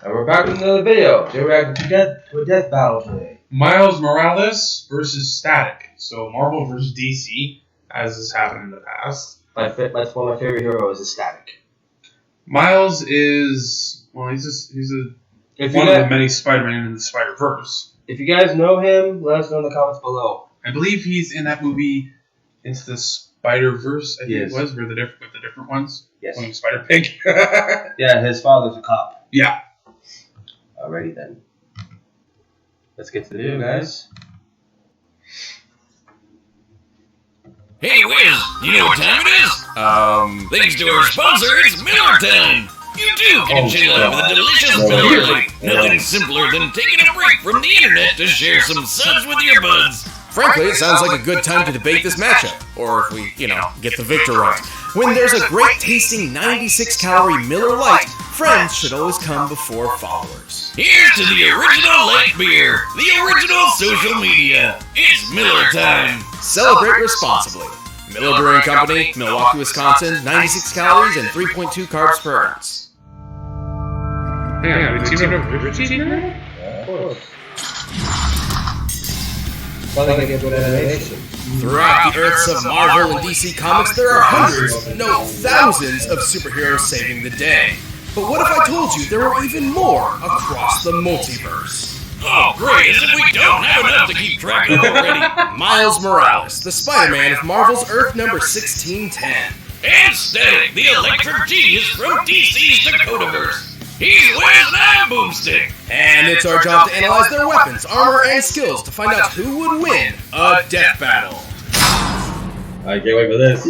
And we're back with another video. Today we're reacting to Deathbattle today. Miles Morales versus Static. So Marvel versus DC, as has happened in the past. That's one of my favorite heroes is Static. Miles is one of the many Spider-Man in the Spider-Verse. If you guys know him, let us know in the comments below. I believe he's in that movie Into the Spider-Verse, I think it was, with the different ones. Yes. Playing Spider-Pig. Yeah, his father's a cop. Yeah. Alrighty then. Let's get to the video, guys. Hey, Wiz, you know what time it is? Thanks to our sponsor, it's Miller Time. You too can chill out with a delicious Miller Lite. Nothing simpler than taking a break from the internet to share some suds with your buds. Frankly, it sounds like a good time to debate this matchup, or if we, get the victor right. When there's a great tasting 96-calorie Miller Lite, friends should always come before followers. Here's to the original light beer, the original social media. It's Miller Time. Celebrate responsibly. Miller Brewing Company, Milwaukee, Wisconsin, 96 calories and 3.2 carbs per ounce. Yeah, we teamed up with Richie now? Yeah, of course. Throughout the Earths of Marvel and DC Comics, there are hundreds, no thousands of superheroes saving the day. But what if I told you there were even more across the multiverse? Oh, great, as if we don't have enough to keep track of already. Miles Morales, the Spider-Man of Marvel's Earth number 1610. And Static, the electric genius from DC's Dakotaverse. He's Wiz and I'm Boomstick. And it's our job to analyze their weapons, armor, and skills to find out who would win a death battle. I can't wait for this.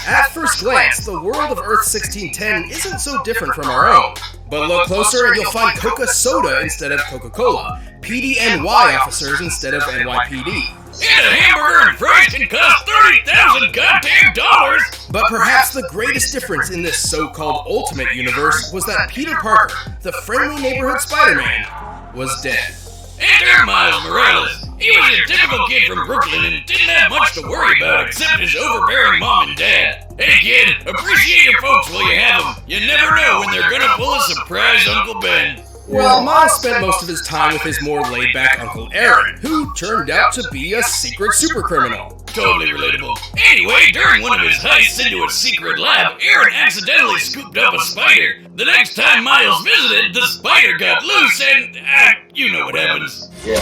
At first glance, the world of Earth 1610 isn't so different from our own. But look closer and you'll find Coca-Soda instead of Coca-Cola, PDNY officers instead of NYPD. And a hamburger and fries can cost $30,000 goddamn dollars! But perhaps the greatest difference in this so-called Ultimate Universe was that Peter Parker, the friendly neighborhood Spider-Man, was dead. Enter Miles Morales. He was a typical kid from Brooklyn and didn't have much to worry about except his overbearing mom and dad. Hey kid, appreciate your folks while you have them. You never know when they're gonna pull a surprise Uncle Ben. Well, Miles spent most of his time with his more laid-back Uncle Aaron, who turned out to be a secret supercriminal. Totally relatable. Anyway, during one of his heists into a secret lab, Aaron accidentally scooped up a spider. The next time Miles visited, the spider got loose and, you know what happens. Yeah.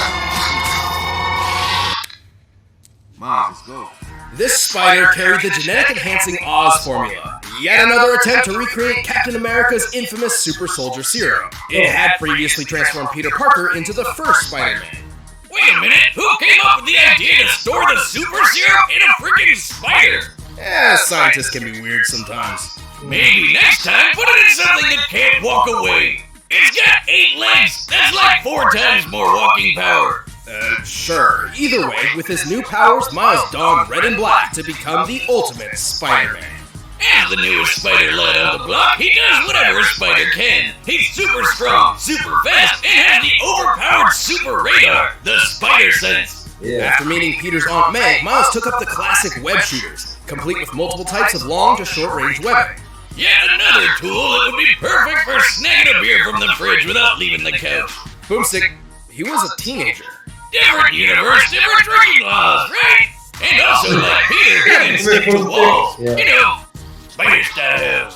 Miles, let's go. This spider carried the genetic-enhancing Oz formula, yet another attempt to recreate Captain America's infamous super soldier serum. It had previously transformed Peter Parker into the first Spider-Man. Wait a minute, who came up with the idea to store the super serum in a freaking spider? Scientists can be weird sometimes. Maybe next time, put it in something that can't walk away. It's got 8 legs, that's like 4 times more walking power. Sure. Either way, with his new powers, Miles donned red and black to become the ultimate Spider-Man. As the newest spider lad on the block, he does whatever a spider can. He's super strong, super fast, and has the overpowered super radar, the spider sense. Yeah. After meeting Peter's Aunt May, Miles took up the classic web shooters, complete with multiple types of long to short-range webbing. Yet another tool that would be perfect for snagging a beer from the fridge without leaving the couch. Boomstick, he was a teenager. Different universe, different drinking laws, right? And also, like Peter, he can stick to walls. Yeah. You know, spider style.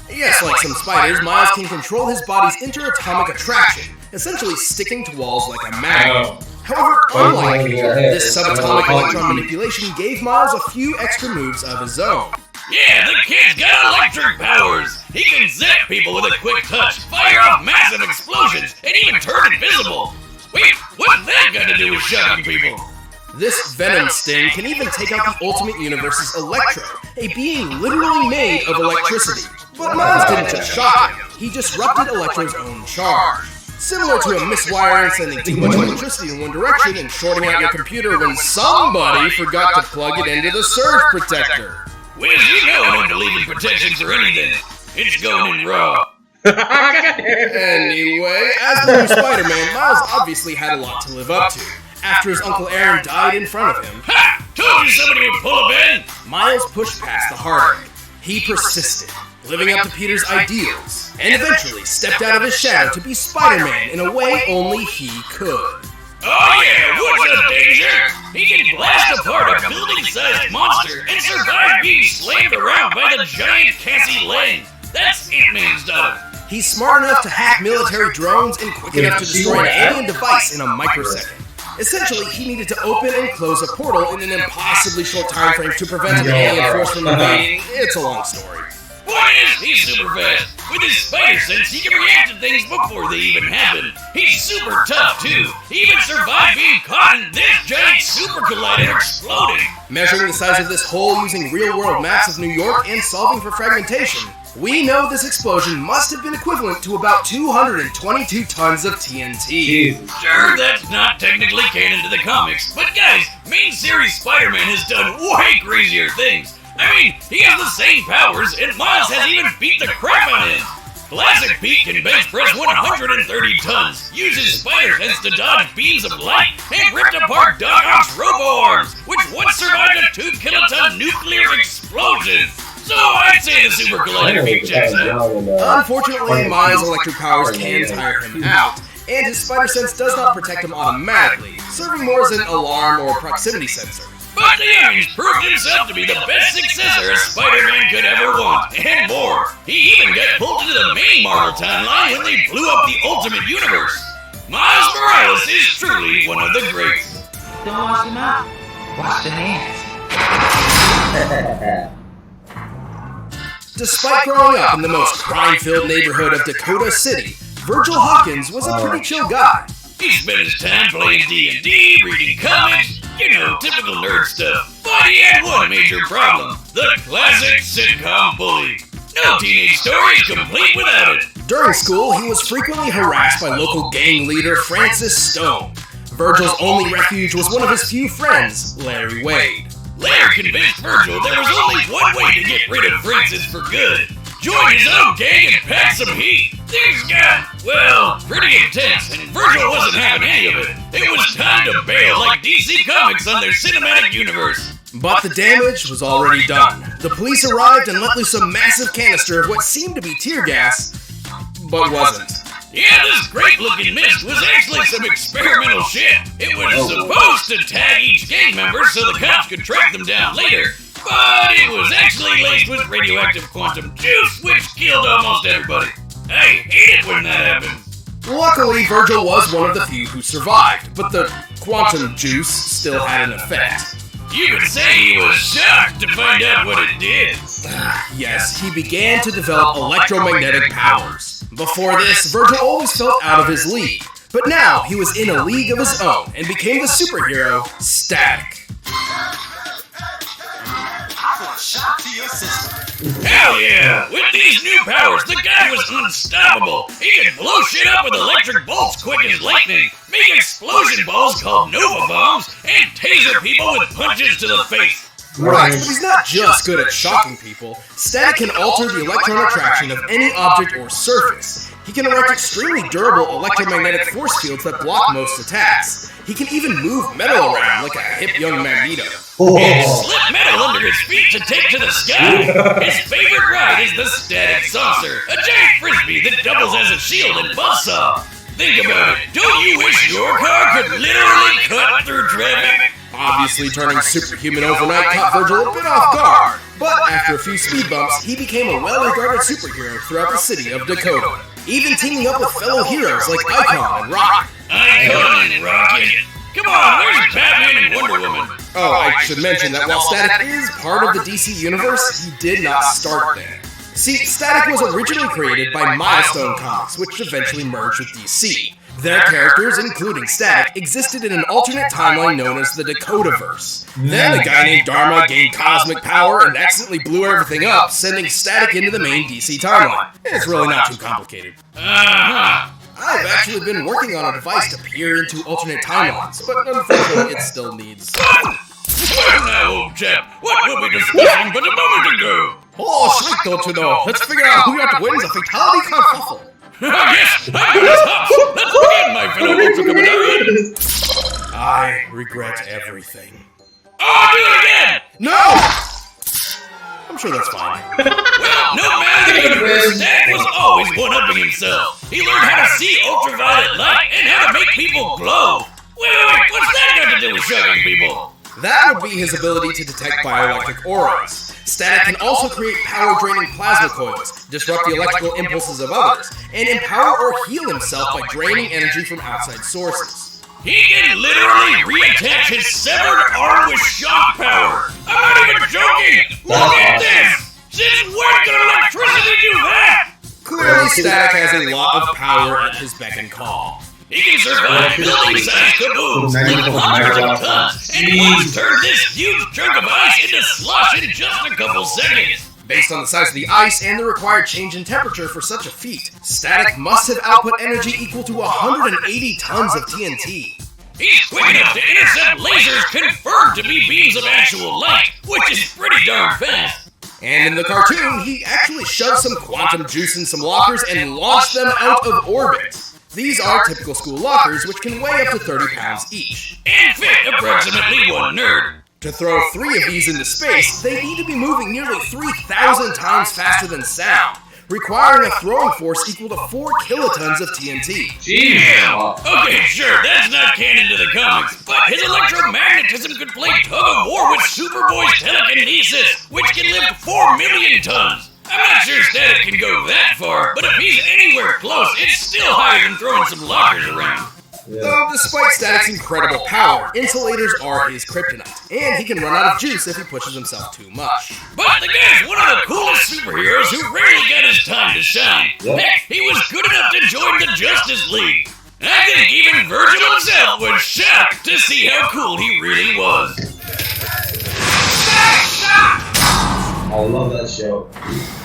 Yes, like some spiders, Miles can control his body's interatomic attraction, essentially sticking to walls like a magnet. However, unlike Peter, this subatomic electron manipulation gave Miles a few extra moves of his own. Yeah, the kid's got electric powers. He can zap people with a quick touch, fire off massive explosions, and even turn invisible. Wait, what's that got to do with shocking people? This venom sting can even take out the Ultimate Universe's Electro, a being literally made of electricity. But Miles didn't just shock him, he disrupted Electro's own charge. Similar to a miswiring sending too much electricity in one direction and shorting out your computer when somebody forgot to plug it into the surge protector. Wiz, you know I don't believe in protections or anything. It's going in raw. Anyway, as the new Spider-Man, Miles obviously had a lot to live up to. After his Uncle Aaron died in front of him, Ha! Told you somebody would pull a Ben! Miles pushed past the heartache. He persisted. living up to Peter's ideals, and eventually stepped out of his shadow to be Spider-Man in a way only he could. Oh yeah, what's up, Danger? He can blast apart a building-sized monster and survive being slammed around by the giant Cassie Lang. That's Ant-Man's daughter. He's smart enough to hack military drones and quick enough to destroy an alien device in a microsecond. Essentially, he needed to open and close a portal in an impossibly short time frame to prevent an alien force from invading. It's a long story. Point is, he's super fast. With his spider sense, he can react to things before they even happen. He's super tough, too. He even survived being caught in this giant super collider exploding. Measuring the size of this hole using real-world maps of New York and solving for fragmentation, we know this explosion must have been equivalent to about 222 tons of TNT. Sure, that's not technically canon to the comics, but guys, main series Spider-Man has done way crazier things. I mean, he has the same powers, and Miles has even beat the crap out of him. Classic Pete can bench press 130 tons, uses spider sense to dodge beams of light, and ripped apart Doc Ock's robo-arms, which once survived a 2-kiloton nuclear explosion. So I'd say the Super Collider beat checks out. Unfortunately, Miles' electric powers can tire him out, and his spider sense does not protect him automatically, serving more as an alarm or proximity sensor. But the Aries proved himself to be the best successor a Spider-Man could ever want, and more. He even got pulled into the main Marvel timeline when they blew up the Ultimate Universe. Miles Morales is truly one of the greats. Don't wash them out. Wash the hands. Despite growing up in the most crime-filled neighborhood of Dakota City, Virgil Hawkins was a pretty chill guy. He spent his time playing D&D, reading comics, you know, typical nerd stuff. But he had one major problem, the classic sitcom bully. No teenage story is complete without it. During school, he was frequently harassed by local gang leader Francis Stone. Virgil's only refuge was one of his few friends, Larry Wade. Larry convinced Virgil there was only one way to get rid of Francis for good. Join his own gang and pack some heat. Things got, well, pretty intense, and Virgil wasn't having any of it. It was time to bail like DC Comics on their cinematic universe. But the damage was already done. The police arrived and let loose a massive canister of what seemed to be tear gas, but wasn't. Yeah, this great-looking mist was actually some experimental shit. It was supposed to tag each gang member so the cops could track them down later. But it was actually laced with radioactive quantum juice, which killed almost everybody. I hate it when that happens. Luckily, Virgil was one of the few who survived, but the quantum juice still had an effect. You could say he was shocked to find out what it did. Yes, he began to develop electromagnetic powers. Before this, Virgil always felt out of his league, but now he was in a league of his own and became the superhero Static. Hell yeah! With these new powers, the guy was unstoppable. He could blow shit up with electric bolts quick as lightning, make explosion balls called Nova Bombs, and taser people with punches to the face. Right, but he's not just good at shocking people. Static can alter the electron attraction of any object or surface. He can erect extremely durable electromagnetic force fields that block most attacks. He can even move metal around like a hip young Magneto. And slip metal under his feet to take to the sky. His favorite ride is the Static Saucer, a giant frisbee that doubles as a shield and buzzsaw. Think about it. Don't you wish your car could literally cut through traffic? Obviously, turning superhuman overnight caught Virgil a bit off guard, but after a few speed bumps, he became a well-regarded superhero throughout the city of Dakota, even teaming up with fellow heroes like Icon and Rock. Icon and Rocket? Come on, where's Batman and Wonder Woman? Oh, I should mention that while Static is part of the DC Universe, he did not start there. See, Static was originally created by Milestone Comics, which eventually merged with DC. Their characters, including Static, existed in an alternate timeline known as the Dakotaverse. Then a guy named Dharma gained cosmic power and accidentally blew everything up, sending Static into the main DC timeline. It's really not too complicated. I've actually been working on a device to peer into alternate timelines, but unfortunately it still needs... Well now, old chap, what were we discussing but a moment ago? Oh, shite, don't you know? Let's figure out who got to win the fatality kerfuffle. Yes, I'm the top. Let's begin, my fellow Ultracommodarian. I regret everything. Oh, do it again! No! I'm sure that's fine. Well, no matter the universe, Static was always one-upping himself. He learned how to see ultraviolet light and how to make people glow. Wait, what's that got to do with shocking people? That would be his ability to detect bioelectric auras. Static can also create power-draining plasma coils, disrupt the electrical impulses of others, and empower or heal himself by draining energy from outside sources. He can literally reattach his severed arm with shock power. I'm not even joking. Look at this. Since when can electricity do that? Clearly, Static has a lot of power at his beck and call. He can survive building-sized kabooms with hundreds of tons, and once turned this huge chunk of ice into slush in just a couple seconds. Based on the size of the ice and the required change in temperature for such a feat, Static must have output energy equal to 180 tons of TNT. He's quick enough to intercept lasers confirmed to be beams of actual light, which is pretty darn fast. And in the cartoon, he actually shoved some quantum juice in some lockers and launched them out of orbit. These are typical school lockers, which can weigh up to 30 pounds each. And fit approximately one nerd. To throw 3 of these into space, they need to be moving nearly 3,000 times faster than sound, requiring a throwing force equal to 4 kilotons of TNT. Damn! Okay, sure, that's not canon to the comics, but his electromagnetism could play tug-of-war with Superboy's telekinesis, which can lift 4 million tons. I'm not sure Static can go that far, but if he's anywhere close, it's still higher than throwing some lockers around. Yeah. Though, despite Static's incredible power, insulators are his kryptonite, and he can run out of juice if he pushes himself too much. But the guy's one of the coolest superheroes who rarely got his time to shine. Yeah. Heck, he was good enough to join the Justice League. I think even Virgil himself was shocked to see how cool he really was. I love that show.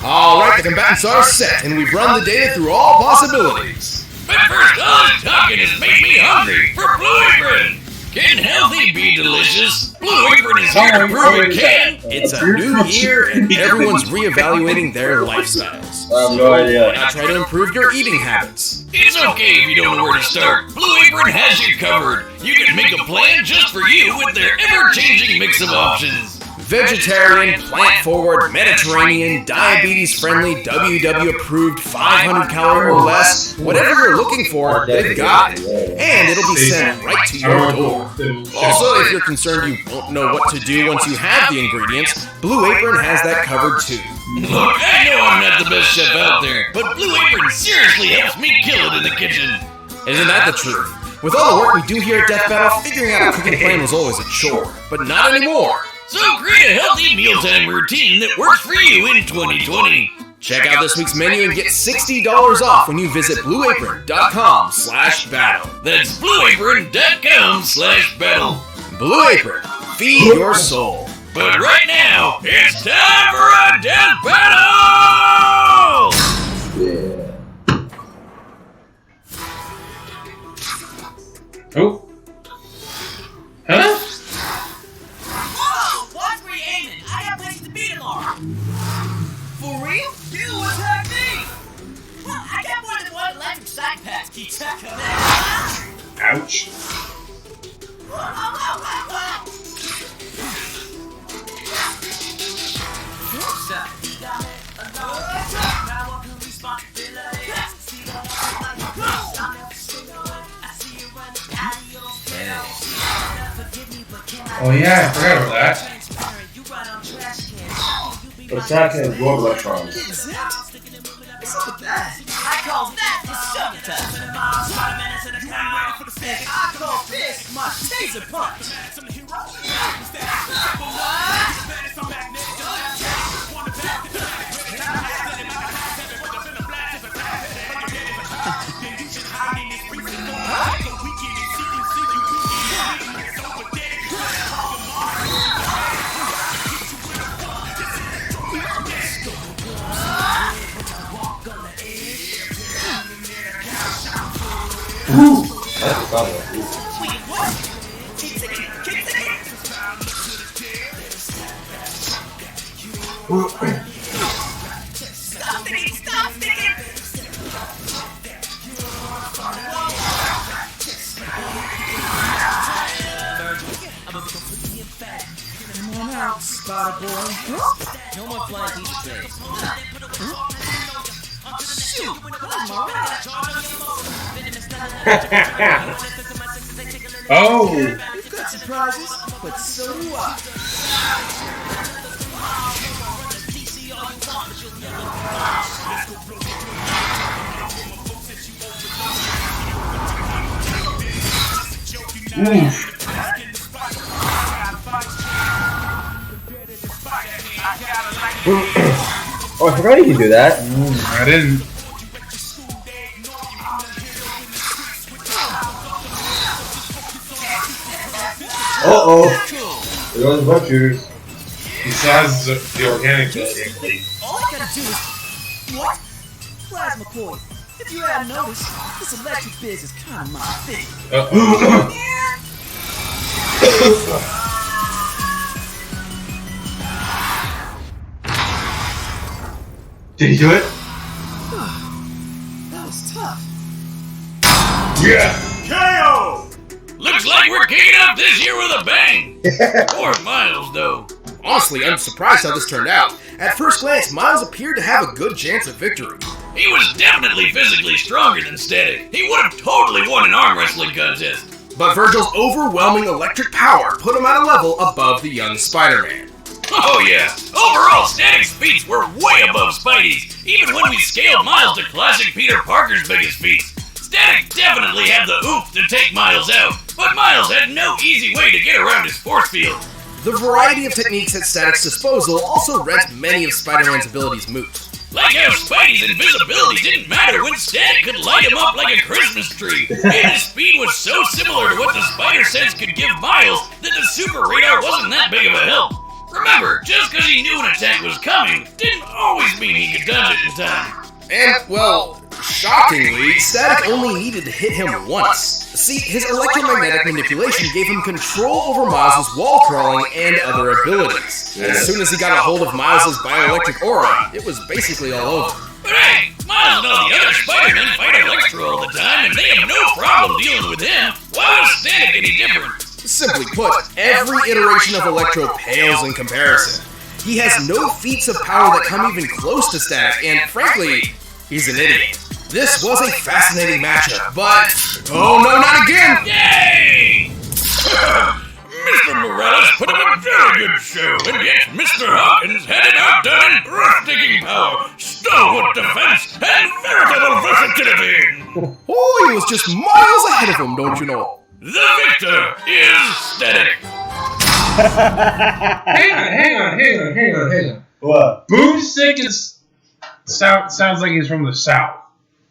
Alright, the combatants are set, and we've run the data through all possibilities. But first, all this talking has made me hungry for Blue Apron. Can healthy be delicious? Blue Apron is here to prove it can. It's a new year, and everyone's reevaluating their lifestyles. I have no idea. Why not try to improve your eating habits? It's okay if you don't know where to start. Blue Apron has you covered. You can make a plan just for you with their ever-changing mix of options. Vegetarian, plant-forward, Mediterranean, diabetes-friendly, WW-approved, 500 calorie or less, whatever you're looking for, they've got it. And it'll be sent right to your door. Also, if you're concerned you won't know what to do once you have the ingredients, Blue Apron has that covered too. Look, I know I'm not the best chef out there, but Blue Apron seriously helps me kill it in the kitchen. Isn't that the truth? With all the work we do here at Deathbattle, figuring out a cooking plan was always a chore. But not anymore. So create a healthy mealtime routine that works for you in 2020. Check out this week's menu and get $60 off when you visit blueapron.com/battle. That's blueapron.com/battle. Blue Apron, feed your soul. But right now, it's time for a death battle! Yeah. Oh. Huh? Whoa! Watch where you're aiming. I got places to be tomorrow. For real? You attack me! Well, I got more than one electric side pass. Keep track of that. Ouch. Oh yeah, I forgot about that. Attacking road electrons. What's up with that? I call that the summertime. I call this my taser punch. That's the problem. Stop thinking! Come on out, Spider Boy. No more flying pizza trays. Shoot! Where's my rat? Oh! You've got surprises, but so do I. Oh, I forgot you could do that. I didn't. Uh-oh. There goes the butchers. Besides the organic All I gotta do is... What? Plasma coil. If you hadn't noticed, this electric biz is kind of my thing. Did he do it? That was tough. Yeah! Looks like we're kicking off this year with a bang. Poor Miles, though. Honestly, I'm surprised how this turned out. At first glance, Miles appeared to have a good chance of victory. He was definitely physically stronger than Static. He would have totally won an arm wrestling contest. But Virgil's overwhelming electric power put him at a level above the young Spider-Man. Oh yeah, overall Static's feats were way above Spidey's, even when we scaled Miles to classic Peter Parker's biggest feats. Static definitely had the oomph to take Miles out, but Miles had no easy way to get around his force field. The variety of techniques at Static's disposal also rent many of Spider-Man's abilities moot. Like how Spidey's invisibility didn't matter when Static could light him up like a Christmas tree, and his speed was so similar to what the Spider Sense could give Miles that the Super Radar wasn't that big of a help. Remember, just because he knew an attack was coming didn't always mean he could dodge it in time. And, well, shockingly, Static only needed to hit him once. See, his electromagnetic manipulation gave him control over Miles' wall crawling and other abilities. As soon as he got a hold of Miles' bioelectric aura, it was basically all over. But hey, Miles and all the other Spider-Men fight Electro all the time, and they have no problem dealing with him. Why was Static any different? Simply put, every iteration of Electro pales in comparison. He has no feats of power that come even close to Static, and frankly, he's an idiot. This was a fascinating matchup, but... Oh no, not again! Yay! Mr. Morales put up a very good show, and yet Mr. Hawkins had an outdone in breathtaking power, stalwart defense, and veritable versatility! Oh, he was just miles ahead of him, don't you know? The victor is Static. Hang on. What? Boomstick sounds like he's from the South.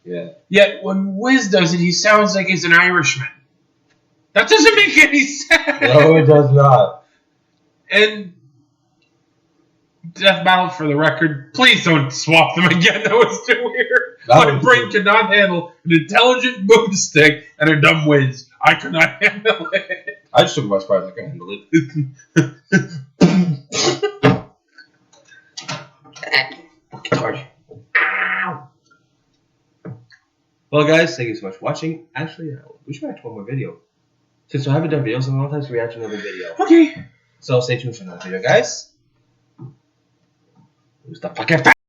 Yeah. Yet when Wiz does it, he sounds like he's an Irishman. That doesn't make any sense. No, it does not. And Deathbattle, for the record, please don't swap them again. That was too weird. My brain could not handle an intelligent Boomstick and a dumb Wiz. I could not handle it. I just took my surprise. I couldn't handle it. Sarge. Ow. Well, guys, thank you so much for watching. Actually, we should watch one more video. Since I haven't done videos in a long time, so we react to another video. Okay. So stay tuned for another video, guys. Who's the fucking